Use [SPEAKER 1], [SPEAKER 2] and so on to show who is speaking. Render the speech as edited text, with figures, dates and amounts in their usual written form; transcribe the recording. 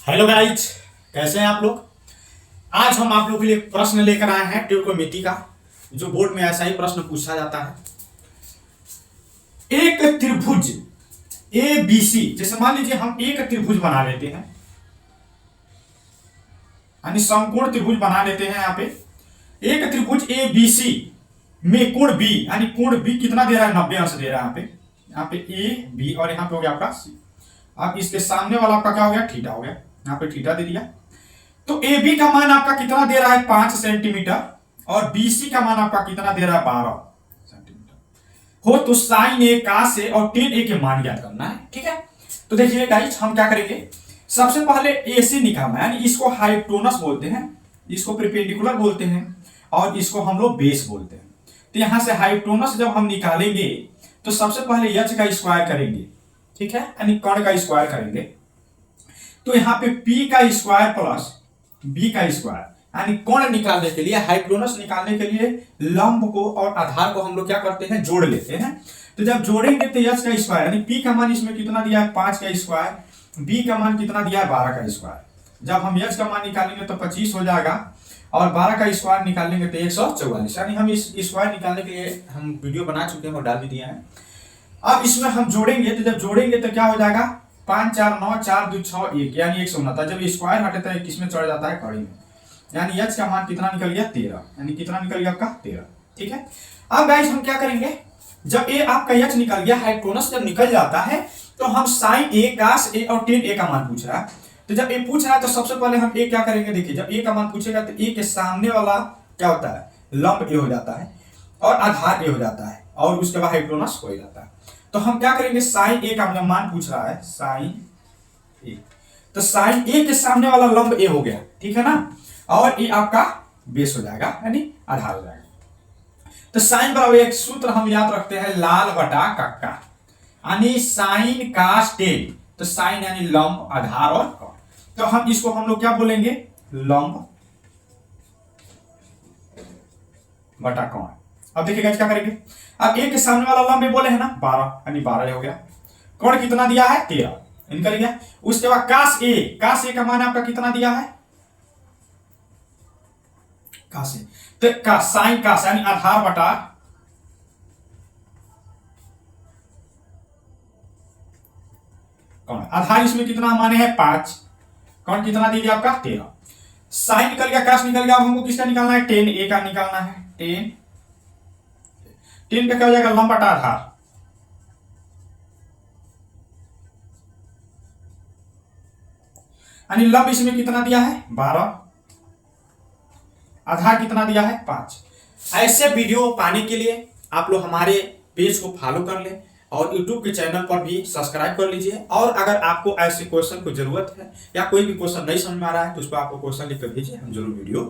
[SPEAKER 1] Hello guys, कैसे हैं आप लोग। आज हम आप लोगों के लिए एक प्रश्न लेकर आए हैं ट्रिगोनोमेट्री का, जो बोर्ड में ऐसा ही प्रश्न पूछा जाता है। एक त्रिभुज ए बी सी, जैसे मान लीजिए हम एक त्रिभुज बना लेते हैं, यानी समकोण त्रिभुज बना लेते हैं। यहाँ पे एक त्रिभुज ए बी सी में कोण बी, यानी कोण बी कितना दे रहा है, 90 अंश दे रहा है। यहाँ पे ए बी और यहाँ पे हो गया आपका सी। अब इसके सामने वाला आपका क्या हो गया, थीटा हो गया। यहाँ पे थीटा दे दिया। तो ए बी का मान आपका कितना दे रहा है, 5 सेंटीमीटर, और बी सी का मान आपका कितना दे रहा है, 12 सेंटीमीटर। हो तो साइन ए cos ए और टेन ए के मान ज्ञात करना है। ठीक है, तो देखिए गाइस, हम क्या करेंगे, सबसे पहले ए सी निकालना है, यानी इसको हाइपोटेनस बोलते हैं, इसको परपेंडिकुलर बोलते हैं, और इसको हम लोग बेस बोलते हैं। तो यहां से हाइपोटेनस जब हम निकालेंगे तो सबसे पहले एच का स्क्वायर करेंगे। ठीक है, यानी कर्ण का स्क्वायर करेंगे। तो यहाँ पे p का स्क्वायर प्लस b का स्क्वायर, यानी कोण निकालने के लिए, हाइपोटेनस निकालने के लिए लंब को और आधार को हम लोग क्या करते हैं, जोड़ लेते हैं। तो जब जोड़ेंगे तो h का स्क्वायर, यानी p का मान इसमें कितना दिया है, 5 का स्क्वायर, b का मान कितना दिया है, 12 का स्क्वायर। जब हम h का मान निकालेंगे तो 25 हो जाएगा, और 12 का स्क्वायर निकालेंगे तो 144। यानी हम इस स्क्वायर निकालने के लिए हम वीडियो बना चुके हैं और डाल भी दिए हैं। अब इसमें हम जोड़ेंगे, तो जब जोड़ेंगे तो क्या हो जाएगा, 5 4 9 4 2 6 1, यानी 169। जब स्क्वायर हटे तो किसमें चढ़ जाता है, कड़ी में। यानी h का मान कितना निकल गया, 13, यानी कितना निकल गया आपका 13। ठीक है, अब गाइस हम क्या करेंगे, जब ए आपका h निकल गया, हाइपोटेनस जब निकल जाता है, तो हम साइन ए cos ए और टेन ए का मान पूछ रहा है। तो जब ए पूछ रहा है तो सबसे पहले हम ए क्या करेंगे, देखिए जब ए का मान पूछेगा तो ए के सामने वाला क्या होता है, लंब ए हो जाता है, और आधार ए हो जाता है, और उसके बाद हाइपोटेनस हो जाता है। तो हम क्या करेंगे, साइन ए का मान पूछ रहा है, साइन ए, तो साइन ए के सामने वाला लंब ए हो गया। ठीक है ना, और ए आपका बेस हो जाएगा, यानी आधार हो जाएगा। तो साइन बराबर एक सूत्र हम याद रखते हैं, लाल बटा कक्का, यानी साइन cos टेन। तो साइन यानी लंब, आधार और कोण। तो हम इसको हम लोग क्या बोलेंगे, लंब बटा कोण। अब देखिएगा क्या करेंगे, अब ए के सामने वाला लंब बोले है ना 12, यानी 12 हो गया। कोण कितना दिया है, 13, निकल गया। उसके बाद cos ए का मान आपका कितना दिया है, cos ए, तो साइन cos यानी आधार बटा कोण। आधार इसमें कितना माने हैं, 5, कोण कितना दे दिया आपका 13। साइन निकल गया, cos निकल गया। अब हमको किसका निकालना है, टेन ए का निकालना है। टेन का क्या हो जाएगा, लंब बटा आधार, यानी लंब इसमें कितना दिया है, 12, आधार कितना दिया है, 5। ऐसे वीडियो पाने के लिए आप लोग हमारे पेज को फॉलो कर लें, और YouTube के चैनल पर भी सब्सक्राइब कर लीजिए। और अगर आपको ऐसे क्वेश्चन की जरूरत है, या कोई भी क्वेश्चन नहीं समझ में आ रहा है, तो उस पर आपको क्वेश्चन लिख कर भेजिए, हम जरूर वीडियो